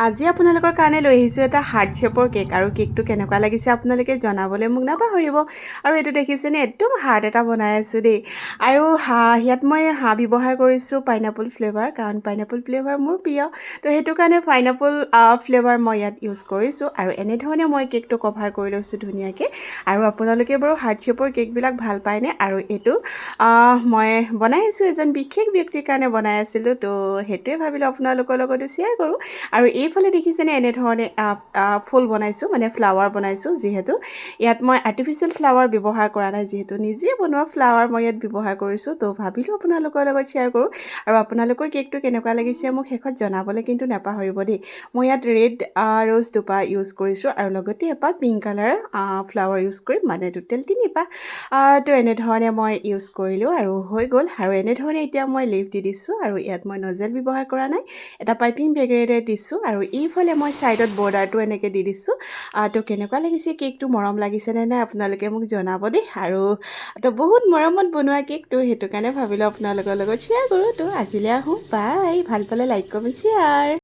আজি আপোনালোকৰ কাৰণে লৈ আহিছোঁ এটা হাৰ্ট শ্বেপৰ কেক আৰু কেকটো কেনেকুৱা লাগিছে আপোনালোকে জনাবলৈ মোক নাপাহৰিব। আৰু এইটো দেখিছেনে একদম হাৰ্ট এটা বনাই আছোঁ দেই। আৰু ইয়াত মই ব্যৱহাৰ কৰিছোঁ পাইনাপল ফ্লেভাৰ, কাৰণ পাইনাপল ফ্লেভাৰ মোৰ প্ৰিয়। তো সেইটো কাৰণে পাইনাপল ফ্লেভাৰ মই ইয়াত ইউজ কৰিছোঁ আৰু এনেধৰণে মই কেকটো কভাৰ কৰি লৈছোঁ ধুনীয়াকৈ। আৰু আপোনালোকে বাৰু হাৰ্ট শ্বেপৰ কেকবিলাক ভাল পায়নে? আৰু এইটো মই বনাই আছোঁ এজন বিশেষ ব্যক্তিৰ কাৰণে বনাই আছিলোঁ, তো সেইটোৱে ভাবিলোঁ আপোনালোকৰ লগতো শ্বেয়াৰ কৰোঁ। আৰু এইফালে দেখিছেনে এনেধৰণে ফুল বনাইছোঁ, মানে ফ্লাৱাৰ বনাইছোঁ। যিহেতু ইয়াত মই আৰ্টিফিচিয়েল ফ্লাৱাৰ ব্যৱহাৰ কৰা নাই, যিহেতু নিজে বনোৱা ফ্লাৱাৰ মই ইয়াত ব্যৱহাৰ কৰিছোঁ, তো ভাবিলোঁ আপোনালোকৰ লগত শ্বেয়াৰ কৰোঁ। আৰু আপোনালোকৰ কেকটো কেনেকুৱা লাগিছে মোক শেষত জনাবলৈ কিন্তু নাপাহৰিব দেই। মই ইয়াত ৰেড ৰ'জ দুপা ইউজ কৰিছোঁ আৰু লগতে এপাহ পিংক কালাৰ ফ্লাৱাৰ ইউজ কৰিম, মানে টোটেল 3পাহ। তো এনেধৰণে মই ইউজ কৰিলোঁ আৰু হৈ গ'ল। আৰু এনেধৰণে এতিয়া মই লিফ দি দিছোঁ আৰু ইয়াত মই নজেল ব্যৱহাৰ কৰা নাই, এটা পাইপিং বেগেৰে দিছোঁ। আৰু এইফালে মই ছাইডত বৰ্ডাৰটো এনেকৈ দি দিছোঁ। তো কেনেকুৱা লাগিছে কেকটো, মৰম লাগিছেনে নাই আপোনালোকে মোক জনাব দেই। আৰু তো বহুত মৰমত বনোৱা কেকটো, সেইটো কাৰণে ভাবিলোঁ আপোনালোকৰ লগত শ্বেয়াৰ কৰোঁ। তো আজিলৈ আহোঁ, বাই। ভাল পালে লাইক কমেণ্ট শ্বেয়াৰ।